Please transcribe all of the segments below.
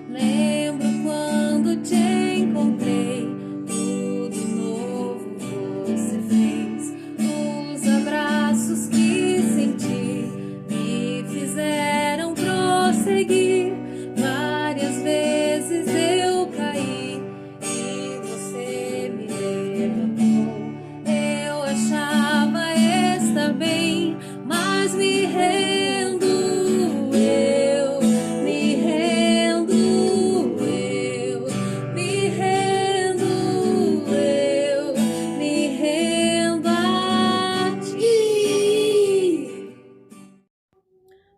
Lembro quando te encontrei, tudo novo você fez. Os abraços que senti me fizeram prosseguir. Várias vezes eu caí e você me levantou. Eu achava estar bem, mas me rendo, eu me rendo, eu me rendo, eu me rendo a ti.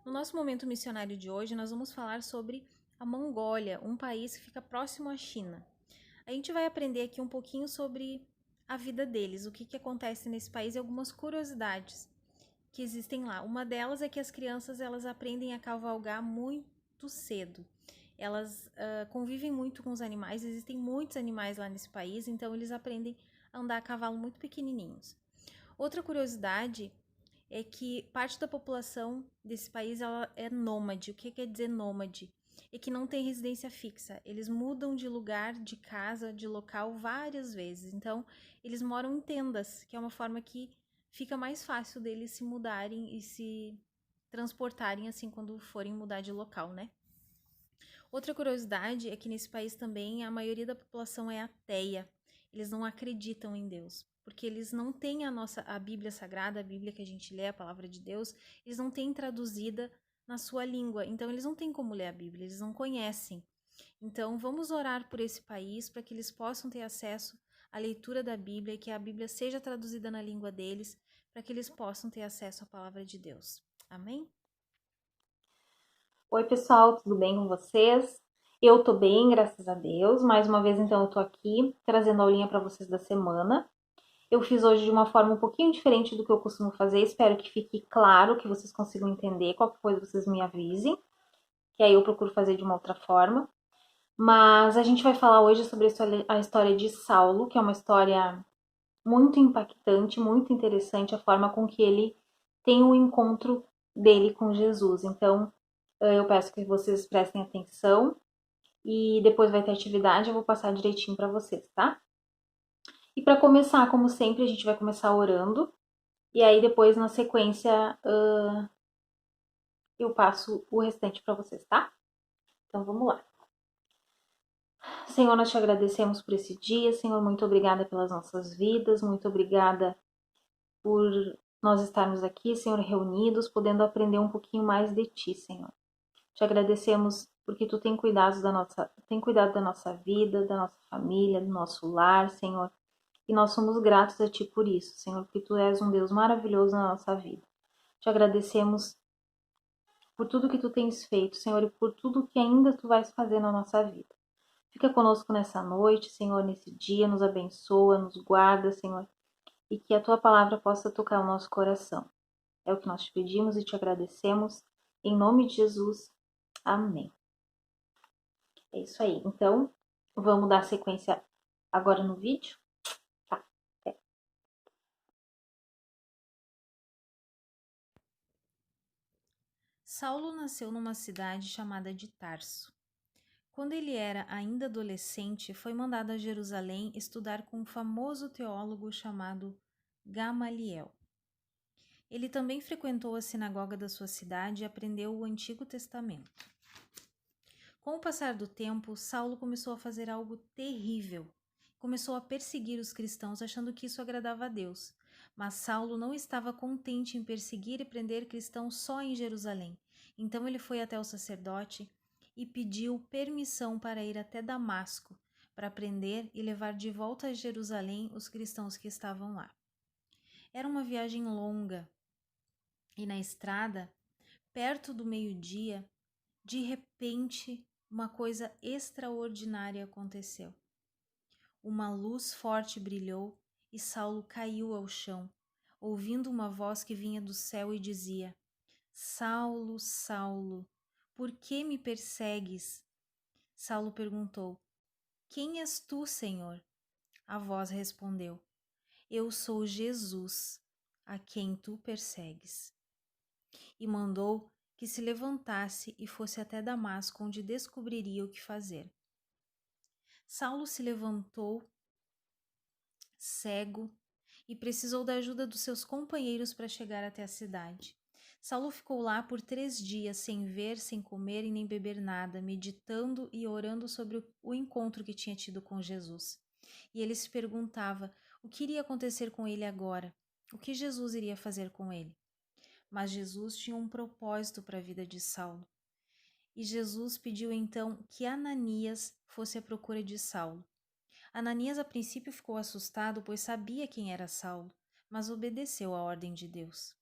No nosso momento missionário de hoje, nós vamos falar sobre a Mongólia, um país que fica próximo à China. A gente vai aprender aqui um pouquinho sobre a vida deles, o que acontece nesse país e algumas curiosidades que existem lá. Uma delas é que as crianças elas aprendem a cavalgar muito cedo. Elas convivem muito com os animais, existem muitos animais lá nesse país, então eles aprendem a andar a cavalo muito pequenininhos. Outra curiosidade é que parte da população desse país ela é nômade. O que quer dizer nômade? É que não tem residência fixa. Eles mudam de lugar, de casa, de local várias vezes. Então, eles moram em tendas, que é uma forma que fica mais fácil deles se mudarem e se transportarem assim quando forem mudar de local, né? Outra curiosidade é que nesse país também a maioria da população é ateia. Eles não acreditam em Deus, porque eles não têm a Bíblia Sagrada, a Bíblia que a gente lê, a palavra de Deus, eles não têm traduzida na sua língua. Então eles não têm como ler a Bíblia, eles não conhecem. Então vamos orar por esse país para que eles possam ter acesso à leitura da Bíblia e que a Bíblia seja traduzida na língua deles, para que eles possam ter acesso à palavra de Deus. Amém? Oi, pessoal, tudo bem com vocês? Eu tô bem, graças a Deus. Mais uma vez, então, eu tô aqui trazendo a aulinha para vocês da semana. Eu fiz hoje de uma forma um pouquinho diferente do que eu costumo fazer. Espero que fique claro, que vocês consigam entender. Qualquer coisa, vocês me avisem, que aí eu procuro fazer de uma outra forma. Mas a gente vai falar hoje sobre a história de Saulo, que é uma história muito impactante, muito interessante, a forma com que ele tem o encontro dele com Jesus. Então, eu peço que vocês prestem atenção e depois vai ter atividade, eu vou passar direitinho para vocês, tá? E para começar, como sempre, a gente vai começar orando e aí depois na sequência eu passo o restante para vocês, tá? Então vamos lá. Senhor, nós te agradecemos por esse dia, Senhor, muito obrigada pelas nossas vidas, muito obrigada por nós estarmos aqui, Senhor, reunidos, podendo aprender um pouquinho mais de ti, Senhor. Te agradecemos porque tu tem cuidado da nossa vida, da nossa família, do nosso lar, Senhor. E nós somos gratos a ti por isso, Senhor, porque tu és um Deus maravilhoso na nossa vida. Te agradecemos por tudo que tu tens feito, Senhor, e por tudo que ainda tu vais fazer na nossa vida. Fica conosco nessa noite, Senhor, nesse dia, nos abençoa, nos guarda, Senhor, e que a tua palavra possa tocar o nosso coração. É o que nós te pedimos e te agradecemos. Em nome de Jesus. Amém. É isso aí. Então, vamos dar sequência agora no vídeo? Tá. Saulo nasceu numa cidade chamada de Tarso. Quando ele era ainda adolescente, foi mandado a Jerusalém estudar com um famoso teólogo chamado Gamaliel. Ele também frequentou a sinagoga da sua cidade e aprendeu o Antigo Testamento. Com o passar do tempo, Saulo começou a fazer algo terrível. Começou a perseguir os cristãos, achando que isso agradava a Deus. Mas Saulo não estava contente em perseguir e prender cristãos só em Jerusalém. Então ele foi até o sacerdote e pediu permissão para ir até Damasco, para prender e levar de volta a Jerusalém os cristãos que estavam lá. Era uma viagem longa e na estrada, perto do meio-dia, de repente, uma coisa extraordinária aconteceu. Uma luz forte brilhou e Saulo caiu ao chão, ouvindo uma voz que vinha do céu e dizia: Saulo, Saulo, por que me persegues? Saulo perguntou: Quem és tu, Senhor? A voz respondeu: Eu sou Jesus, a quem tu persegues. e mandou que se levantasse e fosse até Damasco, onde descobriria o que fazer. Saulo se levantou, cego, e precisou da ajuda dos seus companheiros para chegar até a cidade. Saulo ficou lá por 3 dias, sem ver, sem comer e nem beber nada, meditando e orando sobre o encontro que tinha tido com Jesus. E ele se perguntava o que iria acontecer com ele agora, o que Jesus iria fazer com ele. Mas Jesus tinha um propósito para a vida de Saulo. E Jesus pediu então que Ananias fosse à procura de Saulo. Ananias a princípio ficou assustado, pois sabia quem era Saulo, mas obedeceu à ordem de Deus.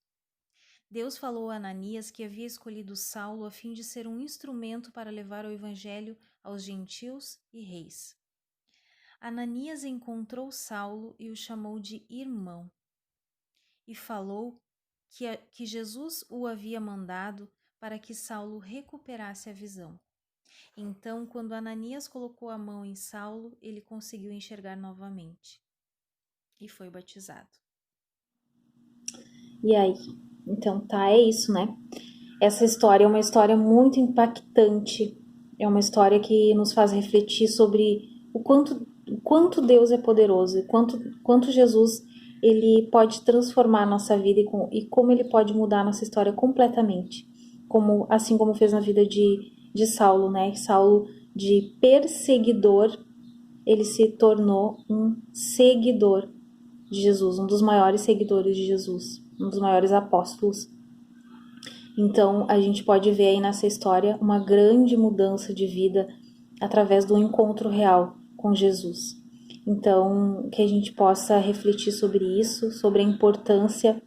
Deus falou a Ananias que havia escolhido Saulo a fim de ser um instrumento para levar o evangelho aos gentios e reis. Ananias encontrou Saulo e o chamou de irmão, e falou que Jesus o havia mandado para que Saulo recuperasse a visão. Então, quando Ananias colocou a mão em Saulo, ele conseguiu enxergar novamente e foi batizado. E aí? Então tá, é isso, né? Essa história é uma história muito impactante, é uma história que nos faz refletir sobre o quanto Deus é poderoso, e quanto Jesus ele pode transformar a nossa vida e como ele pode mudar a nossa história completamente, assim como fez na vida de Saulo, né? Saulo, de perseguidor, ele se tornou um seguidor de Jesus, um dos maiores seguidores de Jesus, um dos maiores apóstolos. Então, a gente pode ver aí nessa história uma grande mudança de vida através do encontro real com Jesus. Então, que a gente possa refletir sobre isso, sobre a importância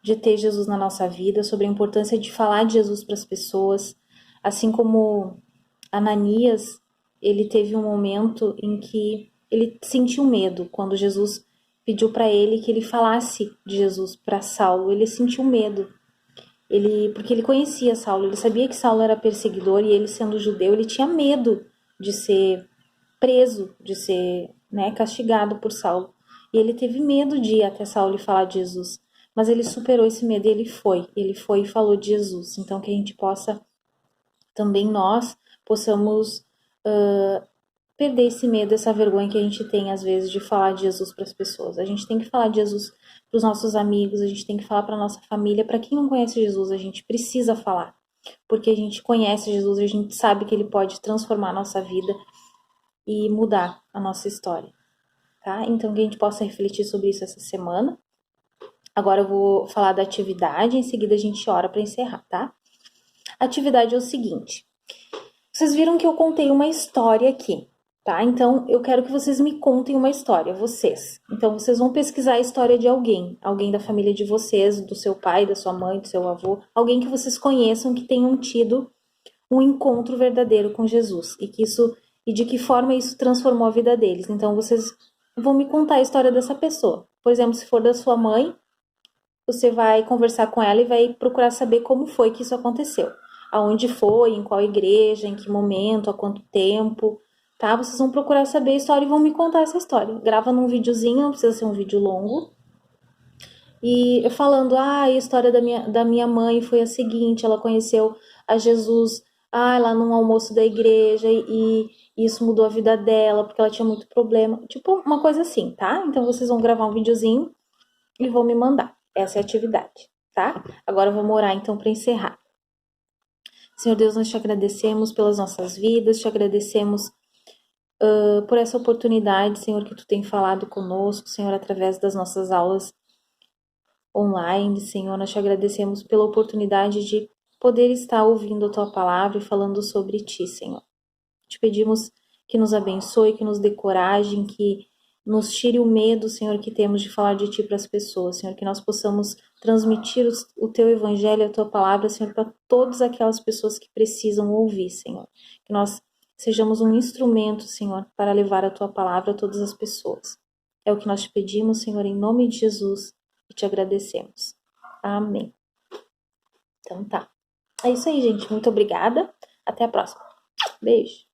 de ter Jesus na nossa vida, sobre a importância de falar de Jesus para as pessoas, assim como Ananias, ele teve um momento em que ele sentiu medo quando Jesus pediu para ele que ele falasse de Jesus para Saulo. Ele sentiu medo, porque ele conhecia Saulo, ele sabia que Saulo era perseguidor e ele, sendo judeu, ele tinha medo de ser preso, de ser, né, castigado por Saulo. E ele teve medo de ir até Saulo e falar de Jesus. Mas ele superou esse medo e ele foi e falou de Jesus. Então, que a gente possa, também nós, possamos perder esse medo, essa vergonha que a gente tem, às vezes, de falar de Jesus para as pessoas. A gente tem que falar de Jesus para os nossos amigos, a gente tem que falar para a nossa família. Para quem não conhece Jesus, a gente precisa falar. Porque a gente conhece Jesus e a gente sabe que ele pode transformar a nossa vida e mudar a nossa história, tá? Então, que a gente possa refletir sobre isso essa semana. Agora eu vou falar da atividade, em seguida a gente ora para encerrar, tá? A atividade é o seguinte: vocês viram que eu contei uma história aqui, tá? Então, eu quero que vocês me contem uma história, vocês. Então, vocês vão pesquisar a história de alguém da família de vocês, do seu pai, da sua mãe, do seu avô, alguém que vocês conheçam que tenham tido um encontro verdadeiro com Jesus e de que forma isso transformou a vida deles. Então, vocês vão me contar a história dessa pessoa. Por exemplo, se for da sua mãe, você vai conversar com ela e vai procurar saber como foi que isso aconteceu. Aonde foi, em qual igreja, em que momento, há quanto tempo, tá? Vocês vão procurar saber a história e vão me contar essa história. Grava num videozinho, não precisa ser um vídeo longo. E falando, a história da minha mãe foi a seguinte: ela conheceu a Jesus lá num almoço da igreja e isso mudou a vida dela porque ela tinha muito problema. Tipo, uma coisa assim, tá? Então vocês vão gravar um videozinho e vão me mandar. Essa é a atividade, tá? Agora vamos orar então para encerrar. Senhor Deus, nós te agradecemos pelas nossas vidas, te agradecemos por essa oportunidade, Senhor, que tu tem falado conosco, Senhor, através das nossas aulas online, Senhor. Nós te agradecemos pela oportunidade de poder estar ouvindo a tua palavra e falando sobre ti, Senhor. Te pedimos que nos abençoe, que nos dê coragem, que nos tire o medo, Senhor, que temos de falar de ti para as pessoas, Senhor, que nós possamos transmitir o teu evangelho, a tua palavra, Senhor, para todas aquelas pessoas que precisam ouvir, Senhor. Que nós sejamos um instrumento, Senhor, para levar a tua palavra a todas as pessoas. É o que nós te pedimos, Senhor, em nome de Jesus, e te agradecemos. Amém. Então tá. É isso aí, gente. Muito obrigada. Até a próxima. Beijo.